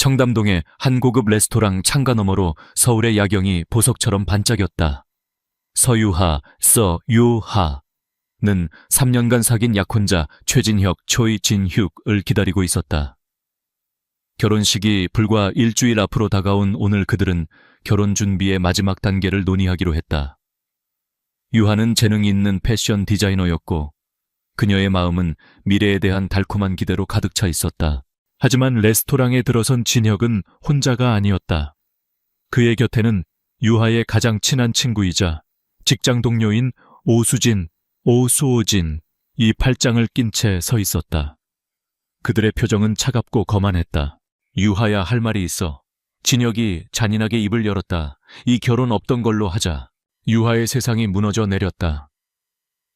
청담동의 한 고급 레스토랑 창가 너머로 서울의 야경이 보석처럼 반짝였다. 서유하, 서유하는 3년간 사귄 약혼자 최진혁, 초이진휴을 기다리고 있었다. 결혼식이 불과 일주일 앞으로 다가온 오늘 그들은 결혼 준비의 마지막 단계를 논의하기로 했다. 유하는 재능이 있는 패션 디자이너였고 그녀의 마음은 미래에 대한 달콤한 기대로 가득 차 있었다. 하지만 레스토랑에 들어선 진혁은 혼자가 아니었다. 그의 곁에는 유하의 가장 친한 친구이자 직장 동료인 오수진, 오수진, 이 팔짱을 낀 채 서 있었다. 그들의 표정은 차갑고 거만했다. 유하야, 할 말이 있어. 진혁이 잔인하게 입을 열었다. 이 결혼 없던 걸로 하자. 유하의 세상이 무너져 내렸다.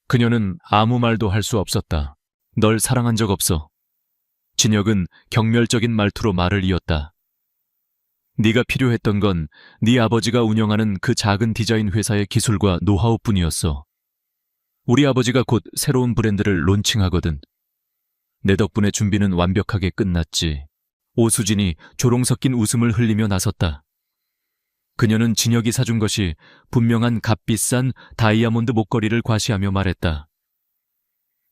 그녀는 아무 말도 할 수 없었다. 널 사랑한 적 없어. 진혁은 경멸적인 말투로 말을 이었다. 네가 필요했던 건 네 아버지가 운영하는 그 작은 디자인 회사의 기술과 노하우뿐이었어. 우리 아버지가 곧 새로운 브랜드를 론칭하거든. 내 덕분에 준비는 완벽하게 끝났지. 오수진이 조롱 섞인 웃음을 흘리며 나섰다. 그녀는 진혁이 사준 것이 분명한 값비싼 다이아몬드 목걸이를 과시하며 말했다.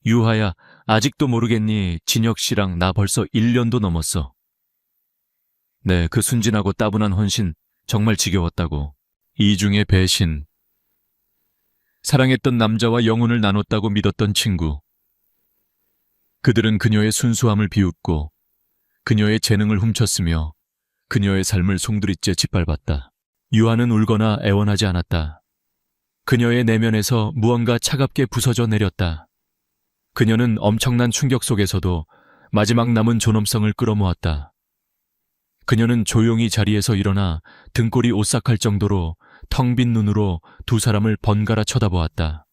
유하야, 아직도 모르겠니? 진혁 씨랑 나 벌써 1년도 넘었어. 네, 그 순진하고 따분한 헌신 정말 지겨웠다고. 이중의 배신. 사랑했던 남자와 영혼을 나눴다고 믿었던 친구. 그들은 그녀의 순수함을 비웃고 그녀의 재능을 훔쳤으며 그녀의 삶을 송두리째 짓밟았다. 유하는 울거나 애원하지 않았다. 그녀의 내면에서 무언가 차갑게 부서져 내렸다. 그녀는 엄청난 충격 속에서도 마지막 남은 존엄성을 끌어모았다. 그녀는 조용히 자리에서 일어나 등골이 오싹할 정도로 텅 빈 눈으로 두 사람을 번갈아 쳐다보았다.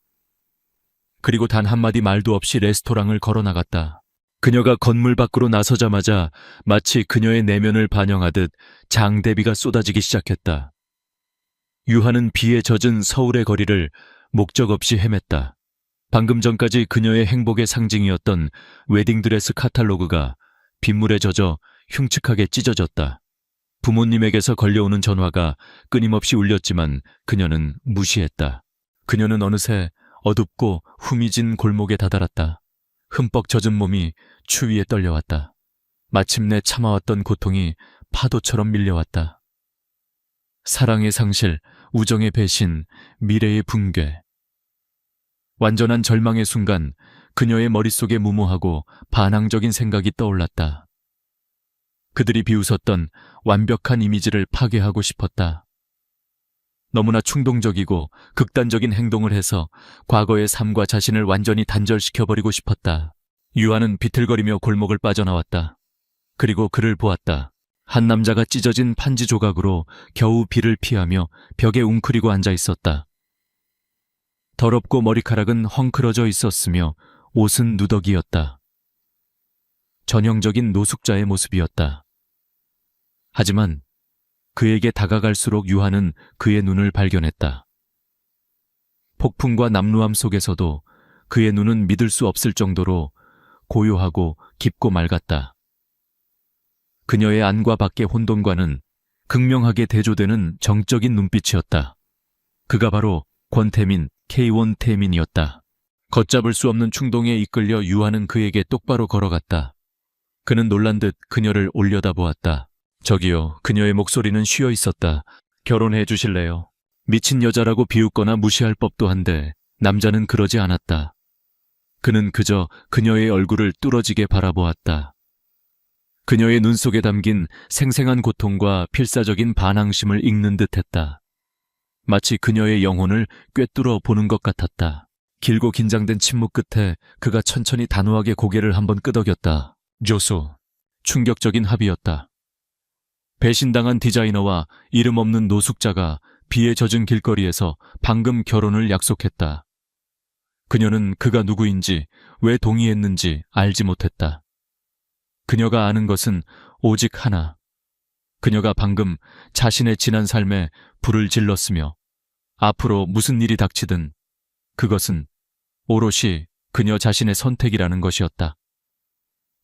그리고 단 한마디 말도 없이 레스토랑을 걸어나갔다. 그녀가 건물 밖으로 나서자마자 마치 그녀의 내면을 반영하듯 장대비가 쏟아지기 시작했다. 유하는 비에 젖은 서울의 거리를 목적 없이 헤맸다. 방금 전까지 그녀의 행복의 상징이었던 웨딩드레스 카탈로그가 빗물에 젖어 흉측하게 찢어졌다. 부모님에게서 걸려오는 전화가 끊임없이 울렸지만 그녀는 무시했다. 그녀는 어느새 어둡고 후미진 골목에 다다랐다. 흠뻑 젖은 몸이 추위에 떨려왔다. 마침내 참아왔던 고통이 파도처럼 밀려왔다. 사랑의 상실, 우정의 배신, 미래의 붕괴. 완전한 절망의 순간 그녀의 머릿속에 무모하고 반항적인 생각이 떠올랐다. 그들이 비웃었던 완벽한 이미지를 파괴하고 싶었다. 너무나 충동적이고 극단적인 행동을 해서 과거의 삶과 자신을 완전히 단절시켜버리고 싶었다. 유아는 비틀거리며 골목을 빠져나왔다. 그리고 그를 보았다. 한 남자가 찢어진 판지 조각으로 겨우 비를 피하며 벽에 웅크리고 앉아 있었다. 더럽고 머리카락은 헝클어져 있었으며 옷은 누더기였다. 전형적인 노숙자의 모습이었다. 하지만 그에게 다가갈수록 유하는 그의 눈을 발견했다. 폭풍과 남루함 속에서도 그의 눈은 믿을 수 없을 정도로 고요하고 깊고 맑았다. 그녀의 안과 밖의 혼돈과는 극명하게 대조되는 정적인 눈빛이었다. 그가 바로 권태민, K1 태민이었다. 걷잡을 수 없는 충동에 이끌려 유하는 그에게 똑바로 걸어갔다. 그는 놀란 듯 그녀를 올려다보았다. 저기요, 그녀의 목소리는 쉬어 있었다. 결혼해 주실래요? 미친 여자라고 비웃거나 무시할 법도 한데 남자는 그러지 않았다. 그는 그저 그녀의 얼굴을 뚫어지게 바라보았다. 그녀의 눈 속에 담긴 생생한 고통과 필사적인 반항심을 읽는 듯했다. 마치 그녀의 영혼을 꿰뚫어 보는 것 같았다. 길고 긴장된 침묵 끝에 그가 천천히 단호하게 고개를 한번 끄덕였다. 조소. 충격적인 합의였다. 배신당한 디자이너와 이름 없는 노숙자가 비에 젖은 길거리에서 방금 결혼을 약속했다. 그녀는 그가 누구인지, 왜 동의했는지 알지 못했다. 그녀가 아는 것은 오직 하나. 그녀가 방금 자신의 지난 삶에 불을 질렀으며 앞으로 무슨 일이 닥치든 그것은 오롯이 그녀 자신의 선택이라는 것이었다.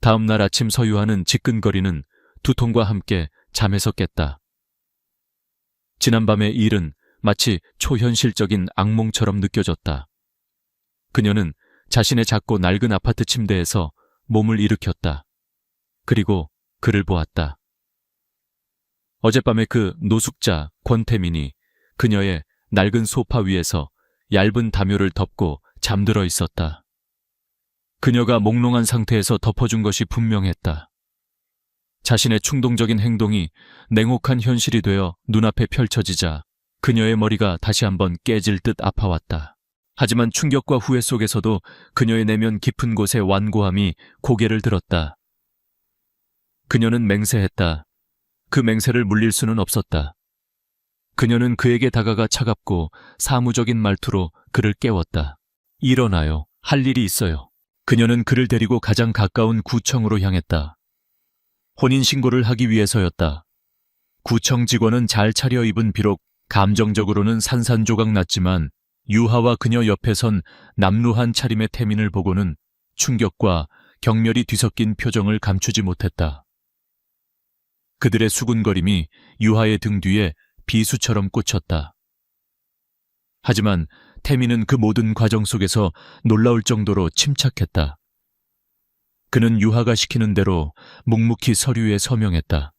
다음 날 아침 서유하는 지끈거리는 두통과 함께 잠에서 깼다. 지난밤의 일은 마치 초현실적인 악몽처럼 느껴졌다. 그녀는 자신의 작고 낡은 아파트 침대에서 몸을 일으켰다. 그리고 그를 보았다. 어젯밤에 그 노숙자 권태민이 그녀의 낡은 소파 위에서 얇은 담요를 덮고 잠들어 있었다. 그녀가 몽롱한 상태에서 덮어준 것이 분명했다. 자신의 충동적인 행동이 냉혹한 현실이 되어 눈앞에 펼쳐지자 그녀의 머리가 다시 한번 깨질 듯 아파왔다. 하지만 충격과 후회 속에서도 그녀의 내면 깊은 곳의 완고함이 고개를 들었다. 그녀는 맹세했다. 그 맹세를 물릴 수는 없었다. 그녀는 그에게 다가가 차갑고 사무적인 말투로 그를 깨웠다. 일어나요. 할 일이 있어요. 그녀는 그를 데리고 가장 가까운 구청으로 향했다. 혼인신고를 하기 위해서였다. 구청 직원은 잘 차려입은 비록 감정적으로는 산산조각 났지만 유하와 그녀 옆에 선 남루한 차림의 태민을 보고는 충격과 경멸이 뒤섞인 표정을 감추지 못했다. 그들의 수군거림이 유하의 등 뒤에 비수처럼 꽂혔다. 하지만 태민은 그 모든 과정 속에서 놀라울 정도로 침착했다. 그는 유하가 시키는 대로 묵묵히 서류에 서명했다.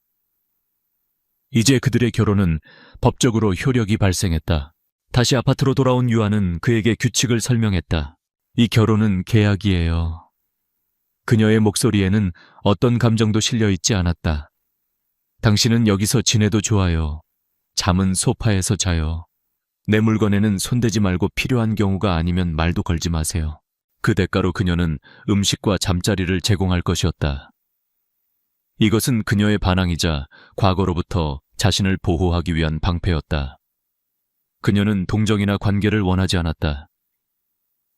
이제 그들의 결혼은 법적으로 효력이 발생했다. 다시 아파트로 돌아온 유하는 그에게 규칙을 설명했다. 이 결혼은 계약이에요. 그녀의 목소리에는 어떤 감정도 실려 있지 않았다. 당신은 여기서 지내도 좋아요. 잠은 소파에서 자요. 내 물건에는 손대지 말고 필요한 경우가 아니면 말도 걸지 마세요. 그 대가로 그녀는 음식과 잠자리를 제공할 것이었다. 이것은 그녀의 반항이자 과거로부터 자신을 보호하기 위한 방패였다. 그녀는 동정이나 관계를 원하지 않았다.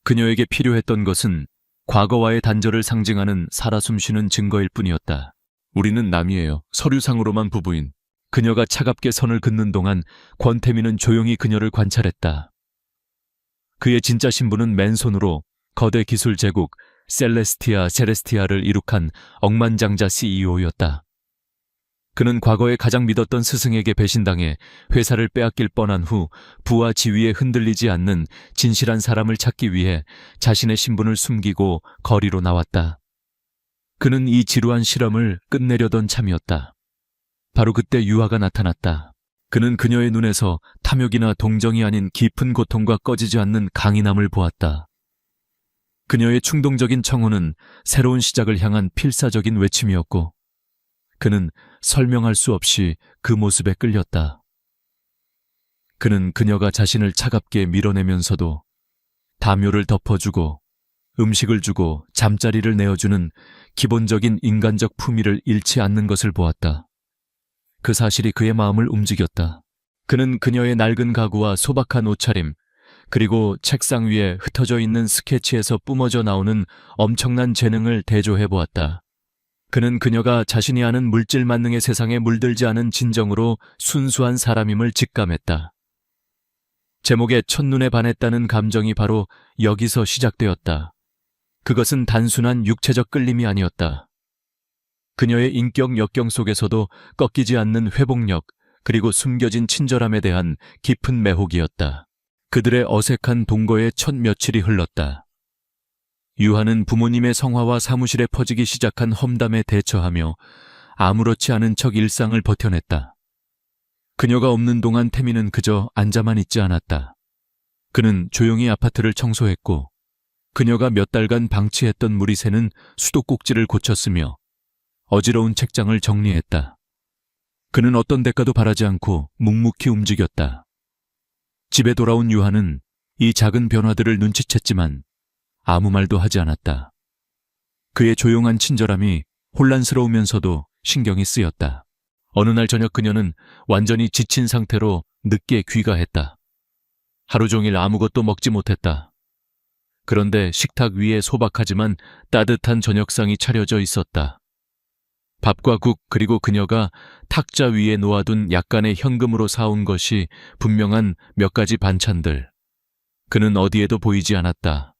그녀에게 필요했던 것은 과거와의 단절을 상징하는 살아 숨쉬는 증거일 뿐이었다. 우리는 남이에요. 서류상으로만 부부인. 그녀가 차갑게 선을 긋는 동안 권태민은 조용히 그녀를 관찰했다. 그의 진짜 신분은 맨손으로 거대 기술 제국 셀레스티아를 이룩한 억만장자 CEO였다. 그는 과거에 가장 믿었던 스승에게 배신당해 회사를 빼앗길 뻔한 후 부와 지위에 흔들리지 않는 진실한 사람을 찾기 위해 자신의 신분을 숨기고 거리로 나왔다. 그는 이 지루한 실험을 끝내려던 참이었다. 바로 그때 유하가 나타났다. 그는 그녀의 눈에서 탐욕이나 동정이 아닌 깊은 고통과 꺼지지 않는 강인함을 보았다. 그녀의 충동적인 청혼은 새로운 시작을 향한 필사적인 외침이었고 그는 설명할 수 없이 그 모습에 끌렸다. 그는 그녀가 자신을 차갑게 밀어내면서도 담요를 덮어주고 음식을 주고 잠자리를 내어주는 기본적인 인간적 품위를 잃지 않는 것을 보았다. 그 사실이 그의 마음을 움직였다. 그는 그녀의 낡은 가구와 소박한 옷차림, 그리고 책상 위에 흩어져 있는 스케치에서 뿜어져 나오는 엄청난 재능을 대조해 보았다. 그는 그녀가 자신이 아는 물질 만능의 세상에 물들지 않은 진정으로 순수한 사람임을 직감했다. 제목에 첫눈에 반했다는 감정이 바로 여기서 시작되었다. 그것은 단순한 육체적 끌림이 아니었다. 그녀의 인격 역경 속에서도 꺾이지 않는 회복력, 그리고 숨겨진 친절함에 대한 깊은 매혹이었다. 그들의 어색한 동거의 첫 며칠이 흘렀다. 유하는 부모님의 성화와 사무실에 퍼지기 시작한 험담에 대처하며 아무렇지 않은 척 일상을 버텨냈다. 그녀가 없는 동안 태민은 그저 앉아만 있지 않았다. 그는 조용히 아파트를 청소했고 그녀가 몇 달간 방치했던 물이 새는 수도꼭지를 고쳤으며 어지러운 책장을 정리했다. 그는 어떤 대가도 바라지 않고 묵묵히 움직였다. 집에 돌아온 유하는 이 작은 변화들을 눈치챘지만 아무 말도 하지 않았다. 그의 조용한 친절함이 혼란스러우면서도 신경이 쓰였다. 어느 날 저녁 그녀는 완전히 지친 상태로 늦게 귀가했다. 하루 종일 아무것도 먹지 못했다. 그런데 식탁 위에 소박하지만 따뜻한 저녁상이 차려져 있었다. 밥과 국 그리고 그녀가 탁자 위에 놓아둔 약간의 현금으로 사온 것이 분명한 몇 가지 반찬들. 그는 어디에도 보이지 않았다.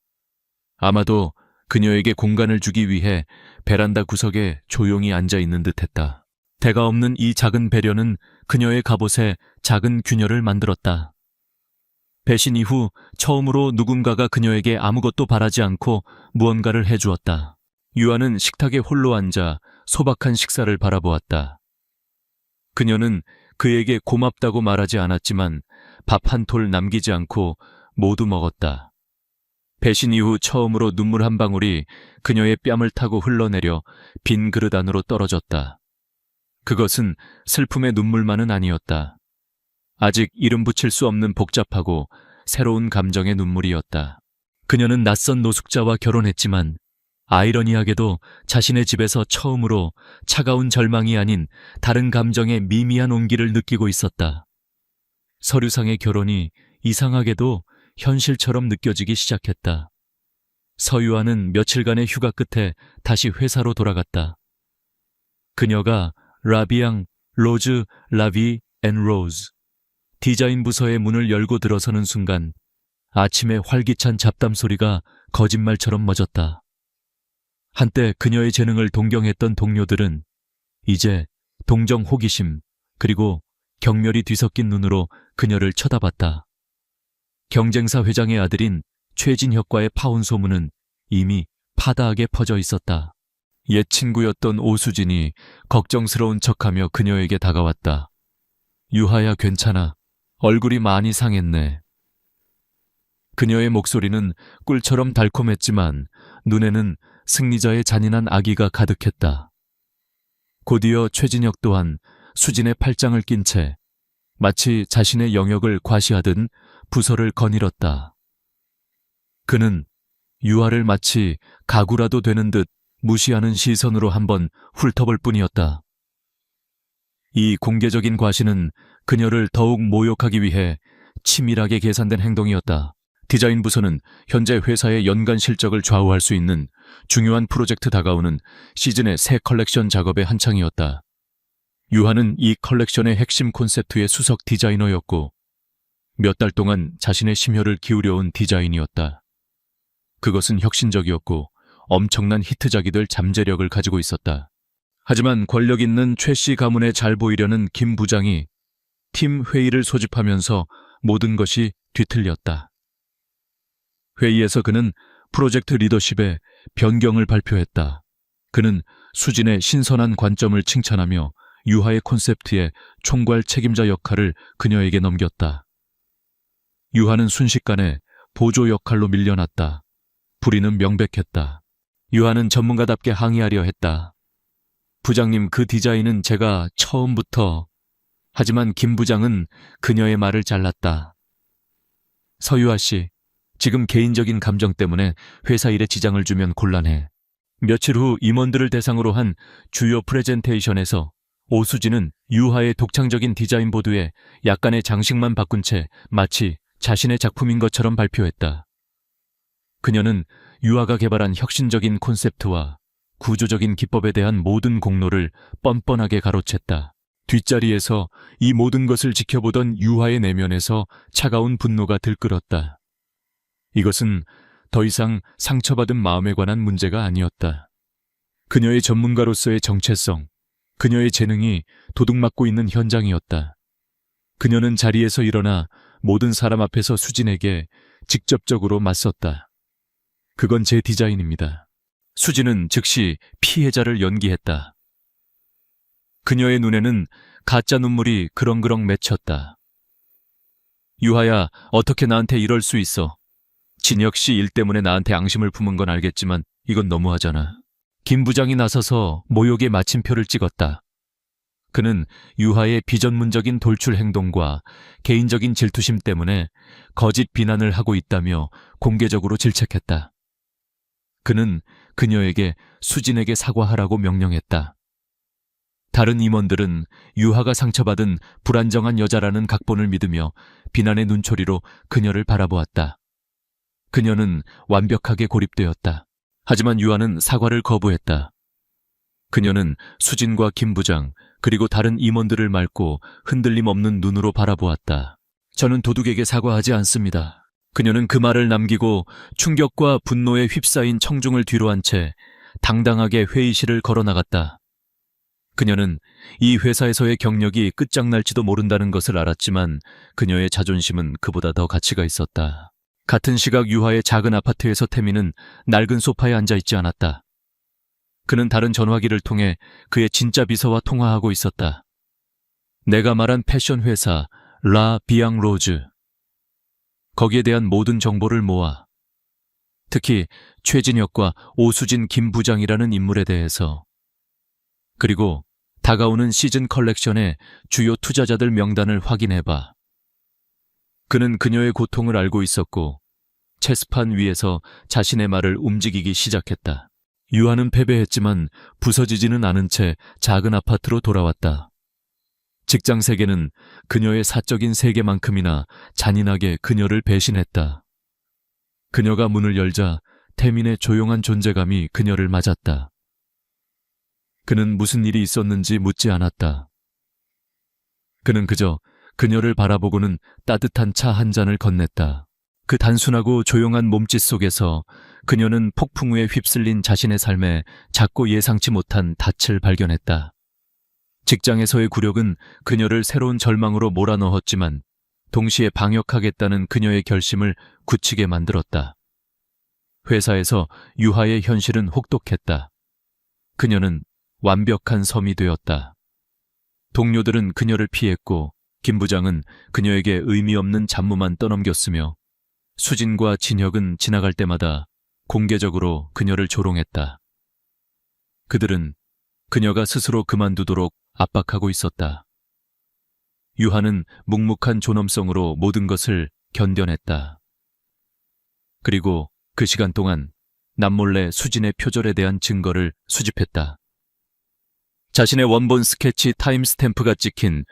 아마도 그녀에게 공간을 주기 위해 베란다 구석에 조용히 앉아 있는 듯했다. 대가 없는 이 작은 배려는 그녀의 갑옷에 작은 균열을 만들었다. 배신 이후 처음으로 누군가가 그녀에게 아무것도 바라지 않고 무언가를 해주었다. 유아는 식탁에 홀로 앉아 소박한 식사를 바라보았다. 그녀는 그에게 고맙다고 말하지 않았지만 밥 한 톨 남기지 않고 모두 먹었다. 배신 이후 처음으로 눈물 한 방울이 그녀의 뺨을 타고 흘러내려 빈 그릇 안으로 떨어졌다. 그것은 슬픔의 눈물만은 아니었다. 아직 이름 붙일 수 없는 복잡하고 새로운 감정의 눈물이었다. 그녀는 낯선 노숙자와 결혼했지만 아이러니하게도 자신의 집에서 처음으로 차가운 절망이 아닌 다른 감정의 미미한 온기를 느끼고 있었다. 서류상의 결혼이 이상하게도 현실처럼 느껴지기 시작했다. 서유아는 며칠간의 휴가 끝에 다시 회사로 돌아갔다. 그녀가 라비앙, 로즈, 라비 앤 로즈 디자인 부서의 문을 열고 들어서는 순간 아침의 활기찬 잡담 소리가 거짓말처럼 멎었다. 한때 그녀의 재능을 동경했던 동료들은 이제 동정 호기심 그리고 경멸이 뒤섞인 눈으로 그녀를 쳐다봤다. 경쟁사 회장의 아들인 최진혁과의 파혼 소문은 이미 파다하게 퍼져 있었다. 옛 친구였던 오수진이 걱정스러운 척하며 그녀에게 다가왔다. 유하야, 괜찮아. 얼굴이 많이 상했네. 그녀의 목소리는 꿀처럼 달콤했지만 눈에는 승리자의 잔인한 악의가 가득했다. 곧이어 최진혁 또한 수진의 팔짱을 낀 채 마치 자신의 영역을 과시하듯 부서를 거닐었다. 그는 유아를 마치 가구라도 되는 듯 무시하는 시선으로 한번 훑어볼 뿐이었다. 이 공개적인 과시는 그녀를 더욱 모욕하기 위해 치밀하게 계산된 행동이었다. 디자인 부서는 현재 회사의 연간 실적을 좌우할 수 있는 중요한 프로젝트 다가오는 시즌의 새 컬렉션 작업의 한창이었다. 유하는 이 컬렉션의 핵심 콘셉트의 수석 디자이너였고 몇 달 동안 자신의 심혈을 기울여온 디자인이었다. 그것은 혁신적이었고 엄청난 히트작이 될 잠재력을 가지고 있었다. 하지만 권력 있는 최 씨 가문에 잘 보이려는 김 부장이 팀 회의를 소집하면서 모든 것이 뒤틀렸다. 회의에서 그는 프로젝트 리더십에 변경을 발표했다. 그는 수진의 신선한 관점을 칭찬하며 유하의 콘셉트의 총괄 책임자 역할을 그녀에게 넘겼다. 유하는 순식간에 보조 역할로 밀려났다. 불의는 명백했다. 유하는 전문가답게 항의하려 했다. 부장님, 그 디자인은 제가 처음부터... 하지만 김 부장은 그녀의 말을 잘랐다. 서유아 씨, 지금 개인적인 감정 때문에 회사 일에 지장을 주면 곤란해. 며칠 후 임원들을 대상으로 한 주요 프레젠테이션에서 오수진은 유하의 독창적인 디자인 보드에 약간의 장식만 바꾼 채 마치 자신의 작품인 것처럼 발표했다. 그녀는 유하가 개발한 혁신적인 콘셉트와 구조적인 기법에 대한 모든 공로를 뻔뻔하게 가로챘다. 뒷자리에서 이 모든 것을 지켜보던 유하의 내면에서 차가운 분노가 들끓었다. 이것은 더 이상 상처받은 마음에 관한 문제가 아니었다. 그녀의 전문가로서의 정체성, 그녀의 재능이 도둑맞고 있는 현장이었다. 그녀는 자리에서 일어나 모든 사람 앞에서 수진에게 직접적으로 맞섰다. 그건 제 디자인입니다. 수진은 즉시 피해자를 연기했다. 그녀의 눈에는 가짜 눈물이 그렁그렁 맺혔다. 유하야, 어떻게 나한테 이럴 수 있어? 진혁 씨 일 때문에 나한테 앙심을 품은 건 알겠지만 이건 너무하잖아. 김 부장이 나서서 모욕의 마침표를 찍었다. 그는 유하의 비전문적인 돌출 행동과 개인적인 질투심 때문에 거짓 비난을 하고 있다며 공개적으로 질책했다. 그는 그녀에게 수진에게 사과하라고 명령했다. 다른 임원들은 유하가 상처받은 불안정한 여자라는 각본을 믿으며 비난의 눈초리로 그녀를 바라보았다. 그녀는 완벽하게 고립되었다. 하지만 유하는 사과를 거부했다. 그녀는 수진과 김 부장 그리고 다른 임원들을 맑고 흔들림 없는 눈으로 바라보았다. 저는 도둑에게 사과하지 않습니다. 그녀는 그 말을 남기고 충격과 분노에 휩싸인 청중을 뒤로 한 채 당당하게 회의실을 걸어나갔다. 그녀는 이 회사에서의 경력이 끝장날지도 모른다는 것을 알았지만 그녀의 자존심은 그보다 더 가치가 있었다. 같은 시각 유하의 작은 아파트에서 태미는 낡은 소파에 앉아 있지 않았다. 그는 다른 전화기를 통해 그의 진짜 비서와 통화하고 있었다. 내가 말한 패션 회사 라 비앙 로즈. 거기에 대한 모든 정보를 모아. 특히 최진혁과 오수진 김 부장이라는 인물에 대해서. 그리고 다가오는 시즌 컬렉션의 주요 투자자들 명단을 확인해봐. 그는 그녀의 고통을 알고 있었고 체스판 위에서 자신의 말을 움직이기 시작했다. 유하는 패배했지만 부서지지는 않은 채 작은 아파트로 돌아왔다. 직장 세계는 그녀의 사적인 세계만큼이나 잔인하게 그녀를 배신했다. 그녀가 문을 열자 태민의 조용한 존재감이 그녀를 맞았다. 그는 무슨 일이 있었는지 묻지 않았다. 그는 그저 그녀를 바라보고는 따뜻한 차 한 잔을 건넸다. 그 단순하고 조용한 몸짓 속에서 그녀는 폭풍우에 휩쓸린 자신의 삶에 작고 예상치 못한 닻을 발견했다. 직장에서의 굴욕은 그녀를 새로운 절망으로 몰아넣었지만 동시에 방역하겠다는 그녀의 결심을 굳히게 만들었다. 회사에서 유하의 현실은 혹독했다. 그녀는 완벽한 섬이 되었다. 동료들은 그녀를 피했고 김 부장은 그녀에게 의미 없는 잡무만 떠넘겼으며 수진과 진혁은 지나갈 때마다 공개적으로 그녀를 조롱했다. 그들은 그녀가 스스로 그만두도록 압박하고 있었다. 유하는 묵묵한 존엄성으로 모든 것을 견뎌냈다. 그리고 그 시간 동안 남몰래 수진의 표절에 대한 증거를 수집했다. 자신의 원본 스케치 타임스탬프가 찍힌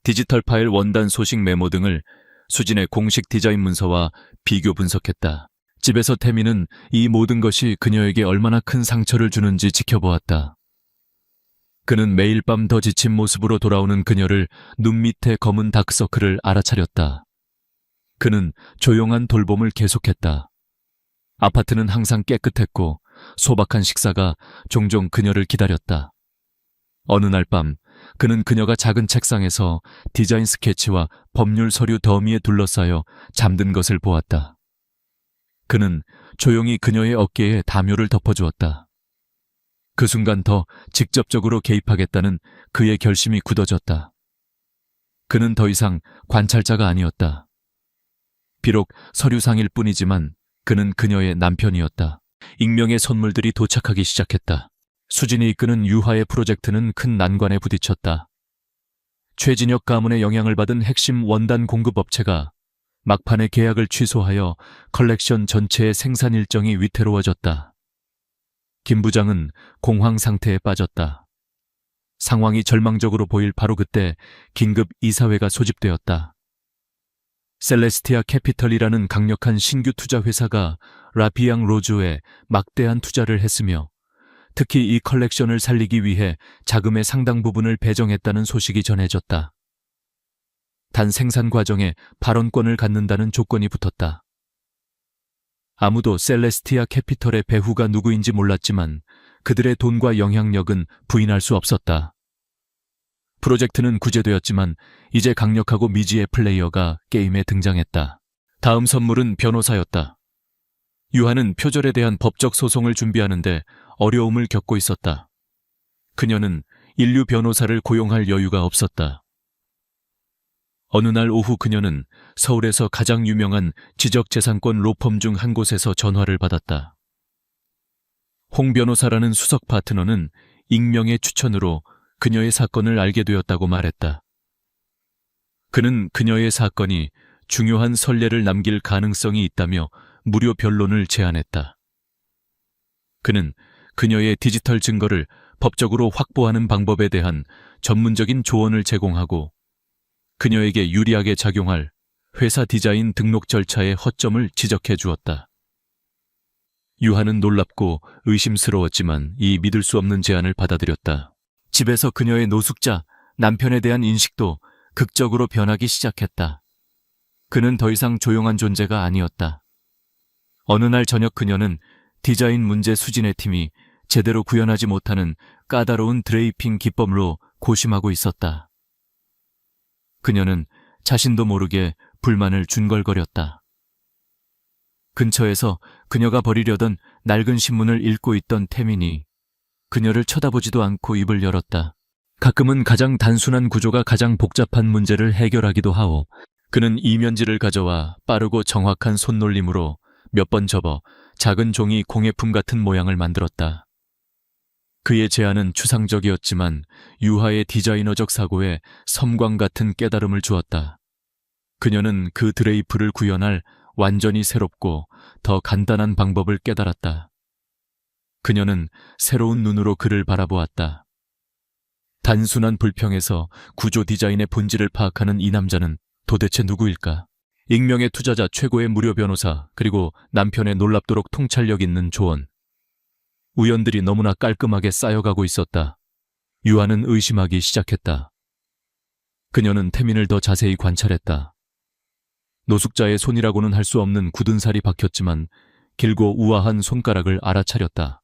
디지털 파일 원단 소식 메모 등을 수진의 공식 디자인 문서와 비교 분석했다. 집에서 태미는 이 모든 것이 그녀에게 얼마나 큰 상처를 주는지 지켜보았다. 그는 매일 밤 더 지친 모습으로 돌아오는 그녀를 눈 밑에 검은 다크서클을 알아차렸다. 그는 조용한 돌봄을 계속했다. 아파트는 항상 깨끗했고 소박한 식사가 종종 그녀를 기다렸다. 어느 날 밤 그는 그녀가 작은 책상에서 디자인 스케치와 법률 서류 더미에 둘러싸여 잠든 것을 보았다. 그는 조용히 그녀의 어깨에 담요를 덮어주었다. 그 순간 더 직접적으로 개입하겠다는 그의 결심이 굳어졌다. 그는 더 이상 관찰자가 아니었다. 비록 서류상일 뿐이지만 그는 그녀의 남편이었다. 익명의 선물들이 도착하기 시작했다. 수진이 이끄는 유하의 프로젝트는 큰 난관에 부딪혔다. 최진혁 가문의 영향을 받은 핵심 원단 공급업체가 막판에 계약을 취소하여 컬렉션 전체의 생산 일정이 위태로워졌다. 김 부장은 공황 상태에 빠졌다. 상황이 절망적으로 보일 바로 그때 긴급 이사회가 소집되었다. 셀레스티아 캐피털이라는 강력한 신규 투자 회사가 라비앙 로즈에 막대한 투자를 했으며 특히 이 컬렉션을 살리기 위해 자금의 상당 부분을 배정했다는 소식이 전해졌다. 단 생산 과정에 발언권을 갖는다는 조건이 붙었다. 아무도 셀레스티아 캐피털의 배후가 누구인지 몰랐지만 그들의 돈과 영향력은 부인할 수 없었다. 프로젝트는 구제되었지만 이제 강력하고 미지의 플레이어가 게임에 등장했다. 다음 선물은 변호사였다. 유하는 표절에 대한 법적 소송을 준비하는데 어려움을 겪고 있었다. 그녀는 인류 변호사를 고용할 여유가 없었다. 어느 날 오후 그녀는 서울에서 가장 유명한 지적재산권 로펌 중 한 곳에서 전화를 받았다. 홍 변호사라는 수석 파트너는 익명의 추천으로 그녀의 사건을 알게 되었다고 말했다. 그는 그녀의 사건이 중요한 선례를 남길 가능성이 있다며 무료 변론을 제안했다. 그는 그녀의 디지털 증거를 법적으로 확보하는 방법에 대한 전문적인 조언을 제공하고 그녀에게 유리하게 작용할 회사 디자인 등록 절차의 허점을 지적해 주었다. 유하는 놀랍고 의심스러웠지만 이 믿을 수 없는 제안을 받아들였다. 집에서 그녀의 노숙자, 남편에 대한 인식도 극적으로 변하기 시작했다. 그는 더 이상 조용한 존재가 아니었다. 어느 날 저녁 그녀는 디자인 문제 수진의 팀이 제대로 구현하지 못하는 까다로운 드레이핑 기법으로 고심하고 있었다. 그녀는 자신도 모르게 불만을 중걸거렸다. 근처에서 그녀가 버리려던 낡은 신문을 읽고 있던 태민이 그녀를 쳐다보지도 않고 입을 열었다. 가끔은 가장 단순한 구조가 가장 복잡한 문제를 해결하기도 하오. 그는 이면지를 가져와 빠르고 정확한 손놀림으로 몇 번 접어 작은 종이 공예품 같은 모양을 만들었다. 그의 제안은 추상적이었지만 유하의 디자이너적 사고에 섬광 같은 깨달음을 주었다. 그녀는 그 드레이프를 구현할 완전히 새롭고 더 간단한 방법을 깨달았다. 그녀는 새로운 눈으로 그를 바라보았다. 단순한 불평에서 구조 디자인의 본질을 파악하는 이 남자는 도대체 누구일까? 익명의 투자자 최고의 무료 변호사, 그리고 남편의 놀랍도록 통찰력 있는 조언. 우연들이 너무나 깔끔하게 쌓여가고 있었다. 유아는 의심하기 시작했다. 그녀는 태민을 더 자세히 관찰했다. 노숙자의 손이라고는 할 수 없는 굳은 살이 박혔지만 길고 우아한 손가락을 알아차렸다.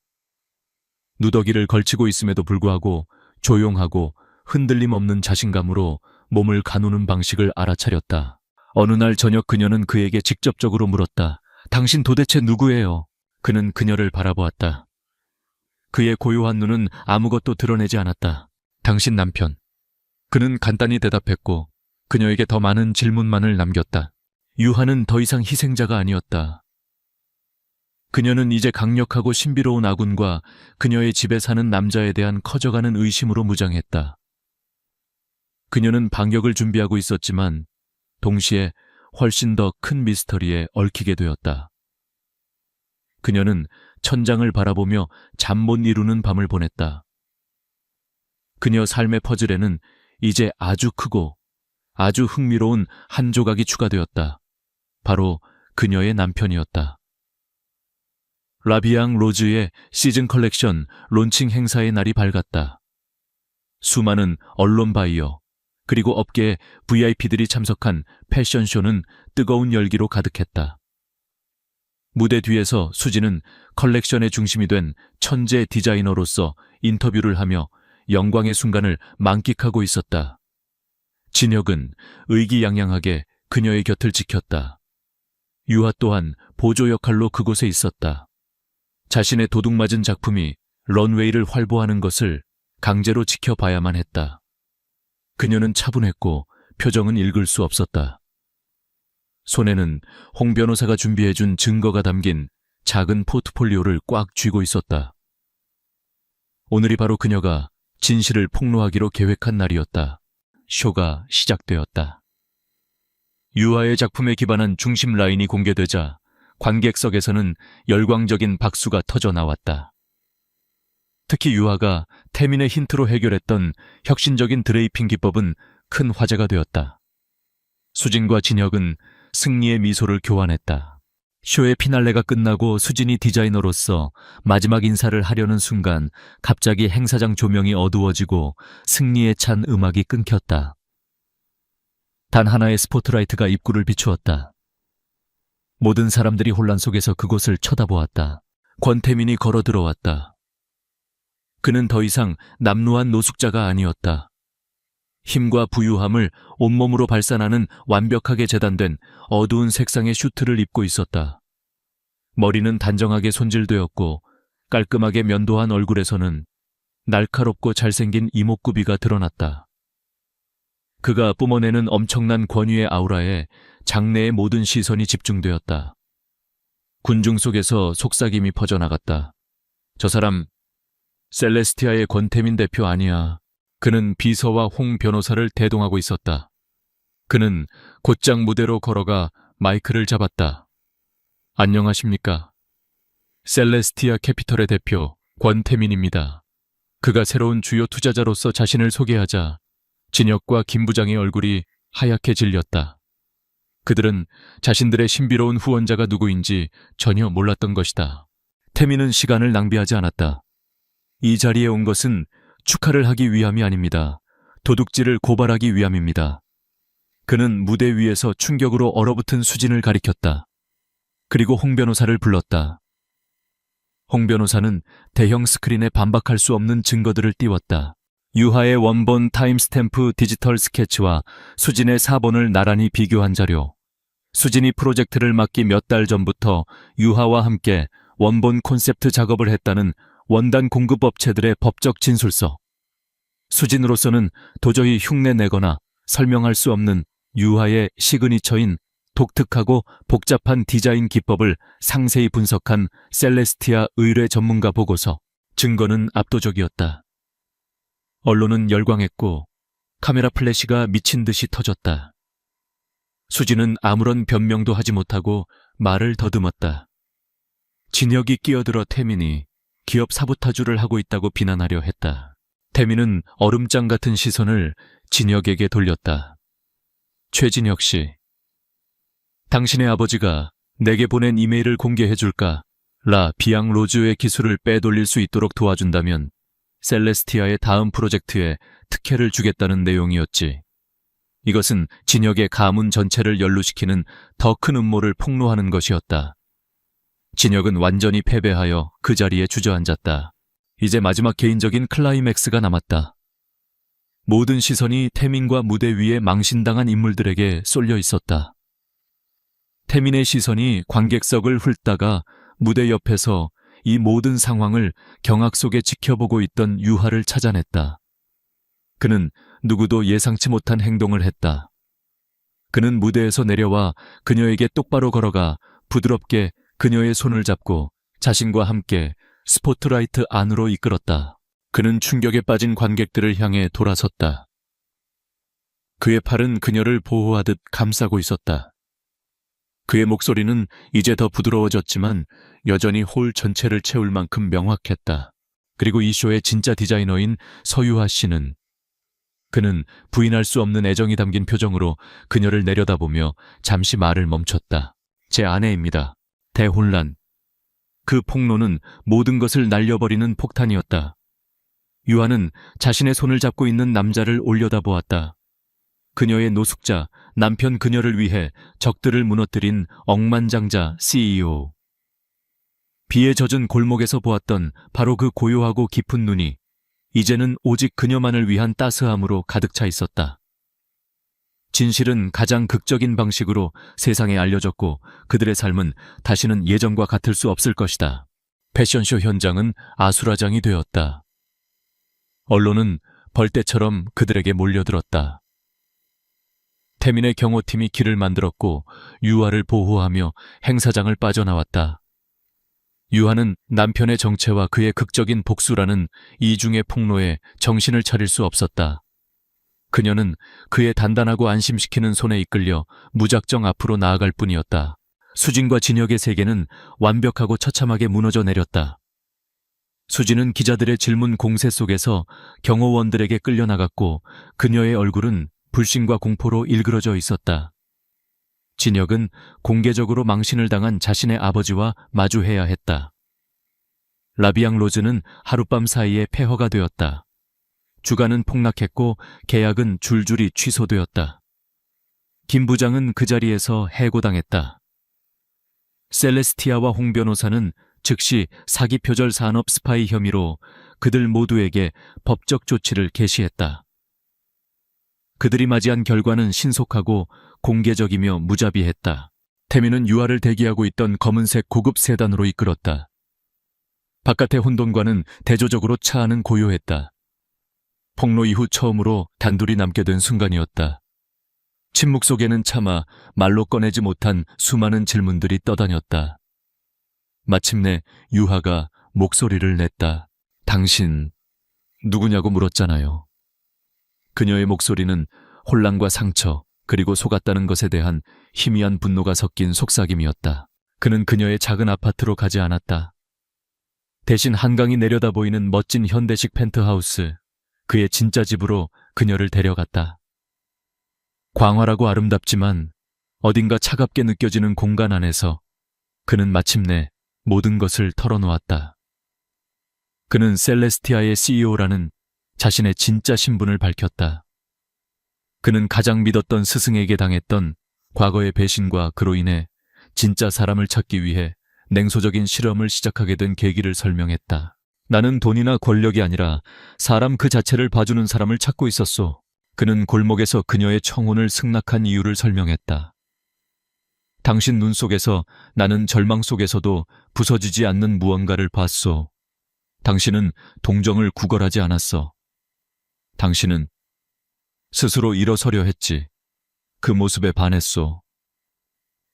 누더기를 걸치고 있음에도 불구하고 조용하고 흔들림 없는 자신감으로 몸을 가누는 방식을 알아차렸다. 어느 날 저녁 그녀는 그에게 직접적으로 물었다. 당신 도대체 누구예요? 그는 그녀를 바라보았다. 그의 고요한 눈은 아무것도 드러내지 않았다. 당신 남편. 그는 간단히 대답했고 그녀에게 더 많은 질문만을 남겼다. 유하는 더 이상 희생자가 아니었다. 그녀는 이제 강력하고 신비로운 아군과 그녀의 집에 사는 남자에 대한 커져가는 의심으로 무장했다. 그녀는 반격을 준비하고 있었지만 동시에 훨씬 더 큰 미스터리에 얽히게 되었다. 그녀는 천장을 바라보며 잠 못 이루는 밤을 보냈다. 그녀 삶의 퍼즐에는 이제 아주 크고 아주 흥미로운 한 조각이 추가되었다. 바로 그녀의 남편이었다. 라비앙 로즈의 시즌 컬렉션 론칭 행사의 날이 밝았다. 수많은 언론 바이어 그리고 업계의 VIP들이 참석한 패션쇼는 뜨거운 열기로 가득했다. 무대 뒤에서 수지는 컬렉션의 중심이 된 천재 디자이너로서 인터뷰를 하며 영광의 순간을 만끽하고 있었다. 진혁은 의기양양하게 그녀의 곁을 지켰다. 유하 또한 보조 역할로 그곳에 있었다. 자신의 도둑맞은 작품이 런웨이를 활보하는 것을 강제로 지켜봐야만 했다. 그녀는 차분했고 표정은 읽을 수 없었다. 손에는 홍 변호사가 준비해준 증거가 담긴 작은 포트폴리오를 꽉 쥐고 있었다. 오늘이 바로 그녀가 진실을 폭로하기로 계획한 날이었다. 쇼가 시작되었다. 유아의 작품에 기반한 중심 라인이 공개되자 관객석에서는 열광적인 박수가 터져 나왔다. 특히 유아가 태민의 힌트로 해결했던 혁신적인 드레이핑 기법은 큰 화제가 되었다. 수진과 진혁은 승리의 미소를 교환했다. 쇼의 피날레가 끝나고 수진이 디자이너로서 마지막 인사를 하려는 순간 갑자기 행사장 조명이 어두워지고 승리에 찬 음악이 끊겼다. 단 하나의 스포트라이트가 입구를 비추었다. 모든 사람들이 혼란 속에서 그곳을 쳐다보았다. 권태민이 걸어 들어왔다. 그는 더 이상 남루한 노숙자가 아니었다. 힘과 부유함을 온몸으로 발산하는 완벽하게 재단된 어두운 색상의 슈트를 입고 있었다. 머리는 단정하게 손질되었고 깔끔하게 면도한 얼굴에서는 날카롭고 잘생긴 이목구비가 드러났다. 그가 뿜어내는 엄청난 권위의 아우라에 장내의 모든 시선이 집중되었다. 군중 속에서 속삭임이 퍼져나갔다. 저 사람 셀레스티아의 권태민 대표 아니야. 그는 비서와 홍 변호사를 대동하고 있었다. 그는 곧장 무대로 걸어가 마이크를 잡았다. 안녕하십니까. 셀레스티아 캐피털의 대표 권태민입니다. 그가 새로운 주요 투자자로서 자신을 소개하자 진혁과 김 부장의 얼굴이 하얗게 질렸다. 그들은 자신들의 신비로운 후원자가 누구인지 전혀 몰랐던 것이다. 태민은 시간을 낭비하지 않았다. 이 자리에 온 것은 축하를 하기 위함이 아닙니다. 도둑질을 고발하기 위함입니다. 그는 무대 위에서 충격으로 얼어붙은 수진을 가리켰다. 그리고 홍 변호사를 불렀다. 홍 변호사는 대형 스크린에 반박할 수 없는 증거들을 띄웠다. 유하의 원본 타임스탬프 디지털 스케치와 수진의 사본을 나란히 비교한 자료. 수진이 프로젝트를 맡기 몇 달 전부터 유하와 함께 원본 콘셉트 작업을 했다는 원단 공급 업체들의 법적 진술서. 수진으로서는 도저히 흉내내거나 설명할 수 없는 유하의 시그니처인 독특하고 복잡한 디자인 기법을 상세히 분석한 셀레스티아 의뢰 전문가 보고서. 증거는 압도적이었다. 언론은 열광했고 카메라 플래시가 미친 듯이 터졌다. 수진은 아무런 변명도 하지 못하고 말을 더듬었다. 진혁이 끼어들어 태민이 기업 사보타주를 하고 있다고 비난하려 했다. 태민은 얼음장 같은 시선을 진혁에게 돌렸다. 최진혁 씨, 당신의 아버지가 내게 보낸 이메일을 공개해줄까? 라 비앙 로즈의 기술을 빼돌릴 수 있도록 도와준다면 셀레스티아의 다음 프로젝트에 특혜를 주겠다는 내용이었지. 이것은 진혁의 가문 전체를 연루시키는 더 큰 음모를 폭로하는 것이었다. 진혁은 완전히 패배하여 그 자리에 주저앉았다. 이제 마지막 개인적인 클라이맥스가 남았다. 모든 시선이 태민과 무대 위에 망신당한 인물들에게 쏠려 있었다. 태민의 시선이 관객석을 훑다가 무대 옆에서 이 모든 상황을 경악 속에 지켜보고 있던 유하를 찾아냈다. 그는 누구도 예상치 못한 행동을 했다. 그는 무대에서 내려와 그녀에게 똑바로 걸어가 부드럽게 그녀의 손을 잡고 자신과 함께 스포트라이트 안으로 이끌었다. 그는 충격에 빠진 관객들을 향해 돌아섰다. 그의 팔은 그녀를 보호하듯 감싸고 있었다. 그의 목소리는 이제 더 부드러워졌지만 여전히 홀 전체를 채울 만큼 명확했다. 그리고 이 쇼의 진짜 디자이너인 서유하 씨는, 그는 부인할 수 없는 애정이 담긴 표정으로 그녀를 내려다보며 잠시 말을 멈췄다. 제 아내입니다. 대혼란. 그 폭로는 모든 것을 날려버리는 폭탄이었다. 유하는 자신의 손을 잡고 있는 남자를 올려다보았다. 그녀의 노숙자, 남편 그녀를 위해 적들을 무너뜨린 억만장자 CEO. 비에 젖은 골목에서 보았던 바로 그 고요하고 깊은 눈이 이제는 오직 그녀만을 위한 따스함으로 가득 차 있었다. 진실은 가장 극적인 방식으로 세상에 알려졌고 그들의 삶은 다시는 예전과 같을 수 없을 것이다. 패션쇼 현장은 아수라장이 되었다. 언론은 벌떼처럼 그들에게 몰려들었다. 태민의 경호팀이 길을 만들었고 유하를 보호하며 행사장을 빠져나왔다. 유하는 남편의 정체와 그의 극적인 복수라는 이중의 폭로에 정신을 차릴 수 없었다. 그녀는 그의 단단하고 안심시키는 손에 이끌려 무작정 앞으로 나아갈 뿐이었다. 수진과 진혁의 세계는 완벽하고 처참하게 무너져 내렸다. 수진은 기자들의 질문 공세 속에서 경호원들에게 끌려나갔고 그녀의 얼굴은 불신과 공포로 일그러져 있었다. 진혁은 공개적으로 망신을 당한 자신의 아버지와 마주해야 했다. 라비앙 로즈는 하룻밤 사이에 폐허가 되었다. 주가는 폭락했고 계약은 줄줄이 취소되었다. 김 부장은 그 자리에서 해고당했다. 셀레스티아와 홍 변호사는 즉시 사기 표절 산업 스파이 혐의로 그들 모두에게 법적 조치를 개시했다. 그들이 맞이한 결과는 신속하고 공개적이며 무자비했다. 태민은 유아를 대기하고 있던 검은색 고급 세단으로 이끌었다. 바깥의 혼돈과는 대조적으로 차 안은 고요했다. 폭로 이후 처음으로 단둘이 남게 된 순간이었다. 침묵 속에는 차마 말로 꺼내지 못한 수많은 질문들이 떠다녔다. 마침내 유하가 목소리를 냈다. 당신 누구냐고 물었잖아요. 그녀의 목소리는 혼란과 상처 그리고 속았다는 것에 대한 희미한 분노가 섞인 속삭임이었다. 그는 그녀의 작은 아파트로 가지 않았다. 대신 한강이 내려다 보이는 멋진 현대식 펜트하우스, 그의 진짜 집으로 그녀를 데려갔다. 광활하고 아름답지만 어딘가 차갑게 느껴지는 공간 안에서 그는 마침내 모든 것을 털어놓았다. 그는 셀레스티아의 CEO라는 자신의 진짜 신분을 밝혔다. 그는 가장 믿었던 스승에게 당했던 과거의 배신과 그로 인해 진짜 사람을 찾기 위해 냉소적인 실험을 시작하게 된 계기를 설명했다. 나는 돈이나 권력이 아니라 사람 그 자체를 봐주는 사람을 찾고 있었소. 그는 골목에서 그녀의 청혼을 승낙한 이유를 설명했다. 당신 눈 속에서 나는 절망 속에서도 부서지지 않는 무언가를 봤소. 당신은 동정을 구걸하지 않았어. 당신은 스스로 일어서려 했지. 그 모습에 반했소.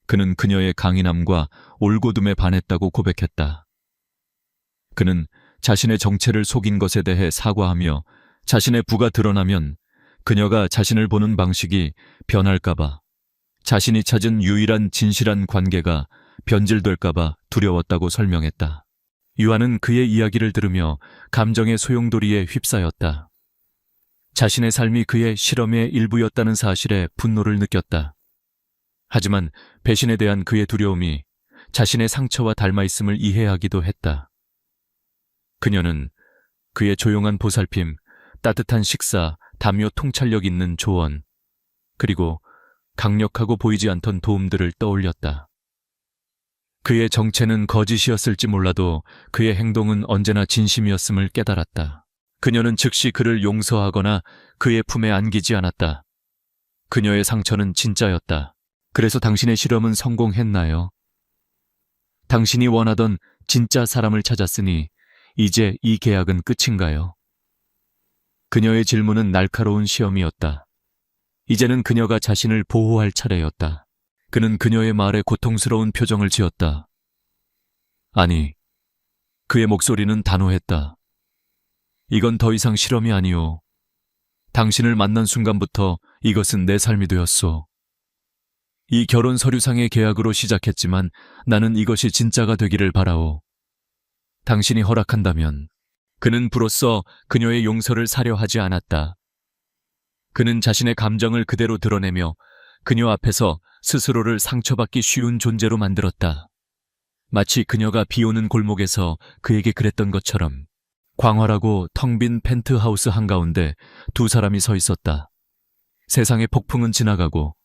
그는 그녀의 강인함과 올곧음에 반했다고 고백했다. 그는 자신의 정체를 속인 것에 대해 사과하며 자신의 부가 드러나면 그녀가 자신을 보는 방식이 변할까봐, 자신이 찾은 유일한 진실한 관계가 변질될까봐 두려웠다고 설명했다. 유한은 그의 이야기를 들으며 감정의 소용돌이에 휩싸였다. 자신의 삶이 그의 실험의 일부였다는 사실에 분노를 느꼈다. 하지만 배신에 대한 그의 두려움이 자신의 상처와 닮아 있음을 이해하기도 했다. 그녀는 그의 조용한 보살핌, 따뜻한 식사, 담요 통찰력 있는 조언, 그리고 강력하고 보이지 않던 도움들을 떠올렸다. 그의 정체는 거짓이었을지 몰라도 그의 행동은 언제나 진심이었음을 깨달았다. 그녀는 즉시 그를 용서하거나 그의 품에 안기지 않았다. 그녀의 상처는 진짜였다. 그래서 당신의 실험은 성공했나요? 당신이 원하던 진짜 사람을 찾았으니 이제 이 계약은 끝인가요? 그녀의 질문은 날카로운 시험이었다. 이제는 그녀가 자신을 보호할 차례였다. 그는 그녀의 말에 고통스러운 표정을 지었다. 아니, 그의 목소리는 단호했다. 이건 더 이상 실험이 아니오. 당신을 만난 순간부터 이것은 내 삶이 되었소. 이 결혼 서류상의 계약으로 시작했지만 나는 이것이 진짜가 되기를 바라오. 당신이 허락한다면. 그는 부로써 그녀의 용서를 사려 하지 않았다. 그는 자신의 감정을 그대로 드러내며 그녀 앞에서 스스로를 상처받기 쉬운 존재로 만들었다. 마치 그녀가 비오는 골목에서 그에게 그랬던 것처럼. 광활하고 텅 빈 펜트하우스 한가운데 두 사람이 서 있었다. 세상의 폭풍은 지나가고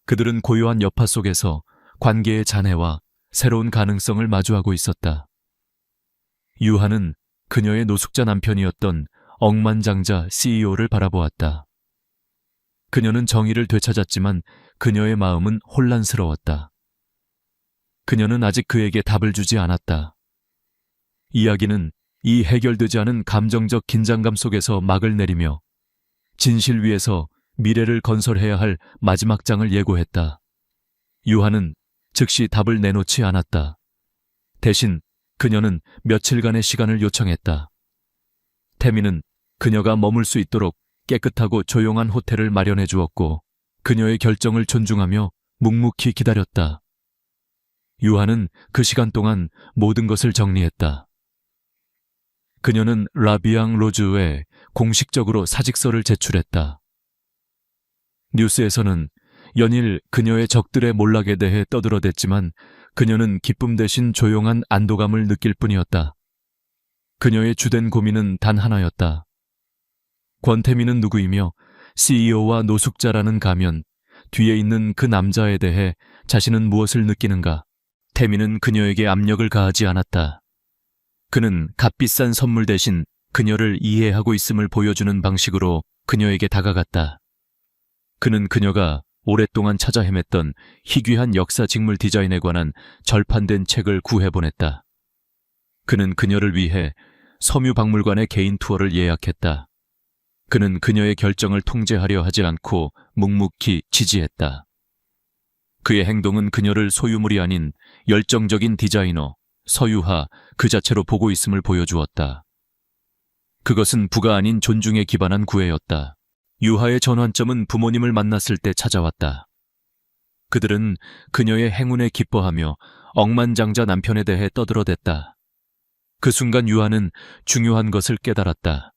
그들은 고요한 여파 속에서 관계의 잔해와 새로운 가능성을 마주하고 있었다. 유한은 그녀의 노숙자 남편이었던 억만장자 CEO를 바라보았다. 그녀는 정의를 되찾았지만 그녀의 마음은 혼란스러웠다. 그녀는 아직 그에게 답을 주지 않았다. 이야기는 이 해결되지 않은 감정적 긴장감 속에서 막을 내리며 진실 위에서 미래를 건설해야 할 마지막 장을 예고했다. 유한은 즉시 답을 내놓지 않았다. 대신 그녀는 며칠간의 시간을 요청했다. 태미는 그녀가 머물 수 있도록 깨끗하고 조용한 호텔을 마련해 주었고 그녀의 결정을 존중하며 묵묵히 기다렸다. 유한은 그 시간 동안 모든 것을 정리했다. 그녀는 라비앙 로즈에 공식적으로 사직서를 제출했다. 뉴스에서는 연일 그녀의 적들의 몰락에 대해 떠들어댔지만 그녀는 기쁨 대신 조용한 안도감을 느낄 뿐이었다. 그녀의 주된 고민은 단 하나였다. 권태민은 누구이며 CEO와 노숙자라는 가면 뒤에 있는 그 남자에 대해 자신은 무엇을 느끼는가? 태민은 그녀에게 압력을 가하지 않았다. 그는 값비싼 선물 대신 그녀를 이해하고 있음을 보여주는 방식으로 그녀에게 다가갔다. 그는 그녀가 오랫동안 찾아 헤맸던 희귀한 역사 직물 디자인에 관한 절판된 책을 구해보냈다. 그는 그녀를 위해 섬유박물관의 개인 투어를 예약했다. 그는 그녀의 결정을 통제하려 하지 않고 묵묵히 지지했다. 그의 행동은 그녀를 소유물이 아닌 열정적인 디자이너, 서유하 그 자체로 보고 있음을 보여주었다. 그것은 부가 아닌 존중에 기반한 구애였다. 유하의 전환점은 부모님을 만났을 때 찾아왔다. 그들은 그녀의 행운에 기뻐하며 억만장자 남편에 대해 떠들어댔다. 그 순간 유하는 중요한 것을 깨달았다.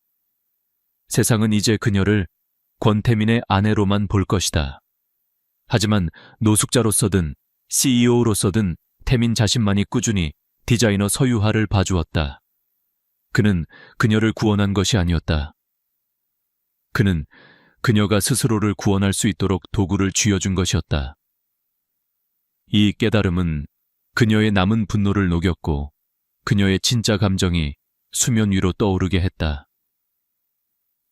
세상은 이제 그녀를 권태민의 아내로만 볼 것이다. 하지만 노숙자로서든 CEO로서든 태민 자신만이 꾸준히 디자이너 서유하를 봐주었다. 그는 그녀를 구원한 것이 아니었다. 그는 그녀가 스스로를 구원할 수 있도록 도구를 쥐어준 것이었다. 이 깨달음은 그녀의 남은 분노를 녹였고 그녀의 진짜 감정이 수면 위로 떠오르게 했다.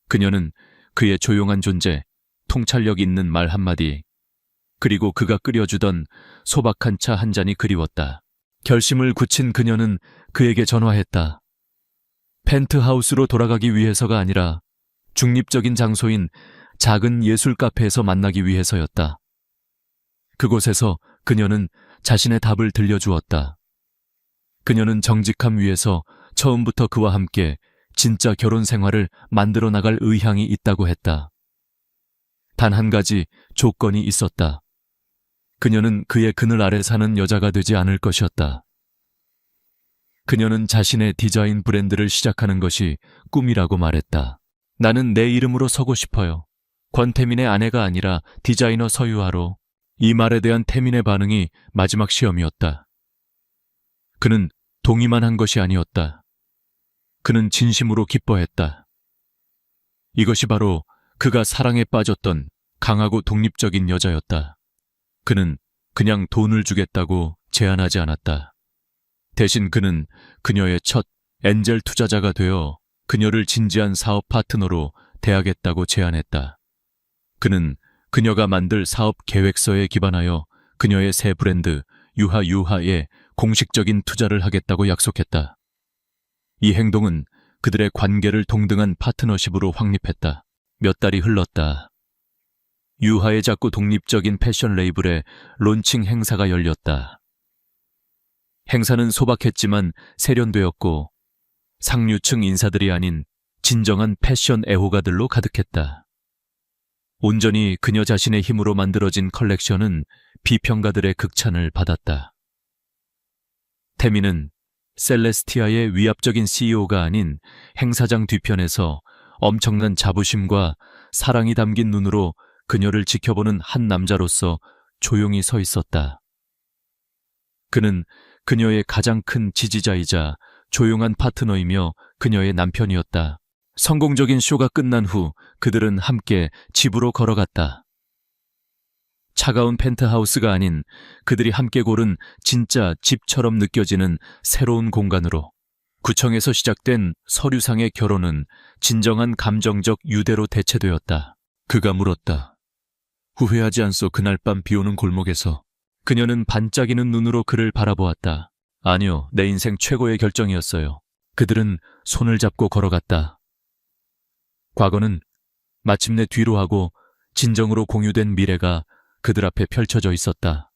그녀는 그의 조용한 존재, 통찰력 있는 말 한마디, 그리고 그가 끓여주던 소박한 차 한 잔이 그리웠다. 결심을 굳힌 그녀는 그에게 전화했다. 펜트하우스로 돌아가기 위해서가 아니라 중립적인 장소인 작은 예술 카페에서 만나기 위해서였다. 그곳에서 그녀는 자신의 답을 들려주었다. 그녀는 정직함 위에서 처음부터 그와 함께 진짜 결혼 생활을 만들어 나갈 의향이 있다고 했다. 단 한 가지 조건이 있었다. 그녀는 그의 그늘 아래 사는 여자가 되지 않을 것이었다. 그녀는 자신의 디자인 브랜드를 시작하는 것이 꿈이라고 말했다. 나는 내 이름으로 서고 싶어요. 권태민의 아내가 아니라 디자이너 서유아로. 이 말에 대한 태민의 반응이 마지막 시험이었다. 그는 동의만 한 것이 아니었다. 그는 진심으로 기뻐했다. 이것이 바로 그가 사랑에 빠졌던 강하고 독립적인 여자였다. 그는 그냥 돈을 주겠다고 제안하지 않았다. 대신 그는 그녀의 첫 엔젤 투자자가 되어 그녀를 진지한 사업 파트너로 대하겠다고 제안했다. 그는 그녀가 만들 사업 계획서에 기반하여 그녀의 새 브랜드 유하에 공식적인 투자를 하겠다고 약속했다. 이 행동은 그들의 관계를 동등한 파트너십으로 확립했다. 몇 달이 흘렀다. 유하의 작고 독립적인 패션 레이블의 론칭 행사가 열렸다. 행사는 소박했지만 세련되었고 상류층 인사들이 아닌 진정한 패션 애호가들로 가득했다. 온전히 그녀 자신의 힘으로 만들어진 컬렉션은 비평가들의 극찬을 받았다. 태민은 셀레스티아의 위압적인 CEO가 아닌 행사장 뒤편에서 엄청난 자부심과 사랑이 담긴 눈으로 그녀를 지켜보는 한 남자로서 조용히 서 있었다. 그는 그녀의 가장 큰 지지자이자 조용한 파트너이며 그녀의 남편이었다. 성공적인 쇼가 끝난 후 그들은 함께 집으로 걸어갔다. 차가운 펜트하우스가 아닌 그들이 함께 고른 진짜 집처럼 느껴지는 새로운 공간으로. 구청에서 시작된 서류상의 결혼은 진정한 감정적 유대로 대체되었다. 그가 물었다. 후회하지 않소. 그날 밤 비오는 골목에서. 그녀는 반짝이는 눈으로 그를 바라보았다. 아니요, 내 인생 최고의 결정이었어요. 그들은 손을 잡고 걸어갔다. 과거는 마침내 뒤로 하고 진정으로 공유된 미래가 그들 앞에 펼쳐져 있었다.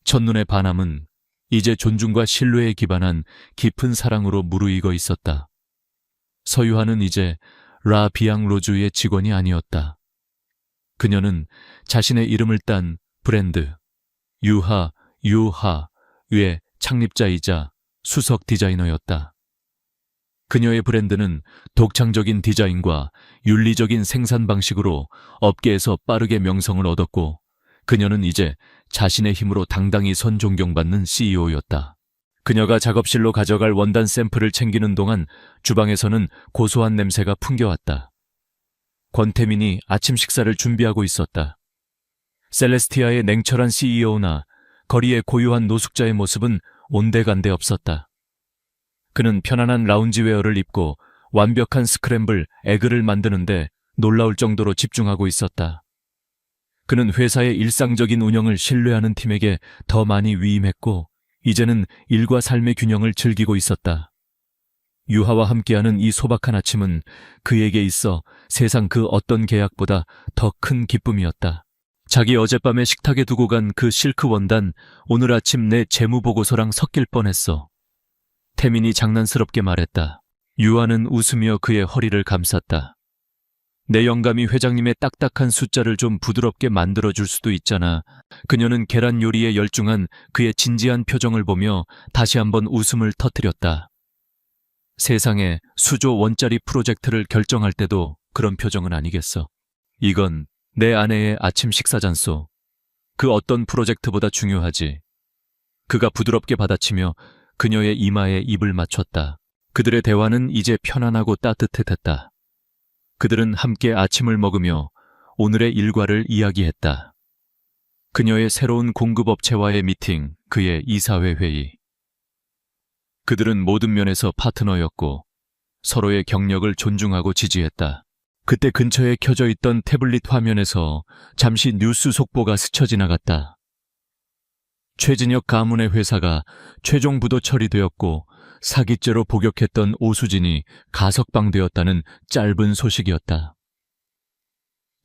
첫눈의 반함은 이제 존중과 신뢰에 기반한 깊은 사랑으로 무르익어 있었다. 서유하는 이제 라 비앙 로주의 직원이 아니었다. 그녀는 자신의 이름을 딴 브랜드 유하의 창립자이자 수석 디자이너였다. 그녀의 브랜드는 독창적인 디자인과 윤리적인 생산 방식으로 업계에서 빠르게 명성을 얻었고 그녀는 이제 자신의 힘으로 당당히 선 존경받는 CEO였다. 그녀가 작업실로 가져갈 원단 샘플을 챙기는 동안 주방에서는 고소한 냄새가 풍겨왔다. 권태민이 아침 식사를 준비하고 있었다. 셀레스티아의 냉철한 CEO나 거리의 고요한 노숙자의 모습은 온데간데 없었다. 그는 편안한 라운지웨어를 입고 완벽한 스크램블 에그를 만드는데 놀라울 정도로 집중하고 있었다. 그는 회사의 일상적인 운영을 신뢰하는 팀에게 더 많이 위임했고 이제는 일과 삶의 균형을 즐기고 있었다. 유하와 함께하는 이 소박한 아침은 그에게 있어 세상 그 어떤 계약보다 더 큰 기쁨이었다. 자기 어젯밤에 식탁에 두고 간 그 실크 원단 오늘 아침 내 재무보고서랑 섞일 뻔했어. 태민이 장난스럽게 말했다. 유아는 웃으며 그의 허리를 감쌌다. 내 영감이 회장님의 딱딱한 숫자를 좀 부드럽게 만들어줄 수도 있잖아. 그녀는 계란 요리에 열중한 그의 진지한 표정을 보며 다시 한번 웃음을 터뜨렸다. 세상에 수조 원짜리 프로젝트를 결정할 때도 그런 표정은 아니겠어. 이건 내 아내의 아침 식사잔소. 그 어떤 프로젝트보다 중요하지. 그가 부드럽게 받아치며 그녀의 이마에 입을 맞췄다. 그들의 대화는 이제 편안하고 따뜻했다. 그들은 함께 아침을 먹으며 오늘의 일과를 이야기했다. 그녀의 새로운 공급업체와의 미팅, 그의 이사회 회의. 그들은 모든 면에서 파트너였고 서로의 경력을 존중하고 지지했다. 그때 근처에 켜져 있던 태블릿 화면에서 잠시 뉴스 속보가 스쳐 지나갔다. 최진혁 가문의 회사가 최종 부도 처리되었고 사기죄로 복역했던 오수진이 가석방되었다는 짧은 소식이었다.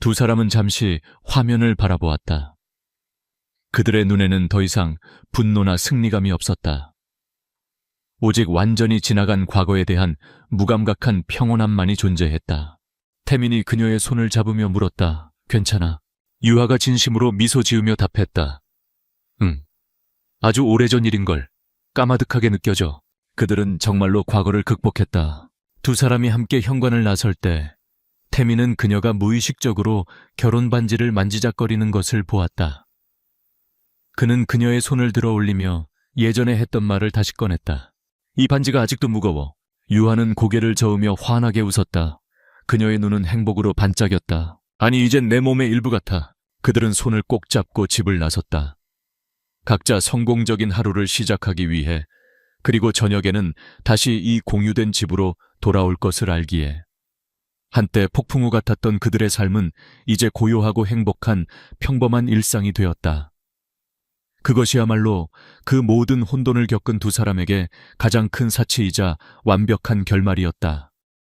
두 사람은 잠시 화면을 바라보았다. 그들의 눈에는 더 이상 분노나 승리감이 없었다. 오직 완전히 지나간 과거에 대한 무감각한 평온함만이 존재했다. 태민이 그녀의 손을 잡으며 물었다. 괜찮아. 유하가 진심으로 미소 지으며 답했다. 응. 아주 오래전 일인걸. 까마득하게 느껴져. 그들은 정말로 과거를 극복했다. 두 사람이 함께 현관을 나설 때 태민은 그녀가 무의식적으로 결혼 반지를 만지작거리는 것을 보았다. 그는 그녀의 손을 들어 올리며 예전에 했던 말을 다시 꺼냈다. 이 반지가 아직도 무거워. 유하는 고개를 저으며 환하게 웃었다. 그녀의 눈은 행복으로 반짝였다. 아니, 이젠 내 몸의 일부 같아. 그들은 손을 꼭 잡고 집을 나섰다. 각자 성공적인 하루를 시작하기 위해, 그리고 저녁에는 다시 이 공유된 집으로 돌아올 것을 알기에. 한때 폭풍우 같았던 그들의 삶은 이제 고요하고 행복한 평범한 일상이 되었다. 그것이야말로 그 모든 혼돈을 겪은 두 사람에게 가장 큰 사치이자 완벽한 결말이었다.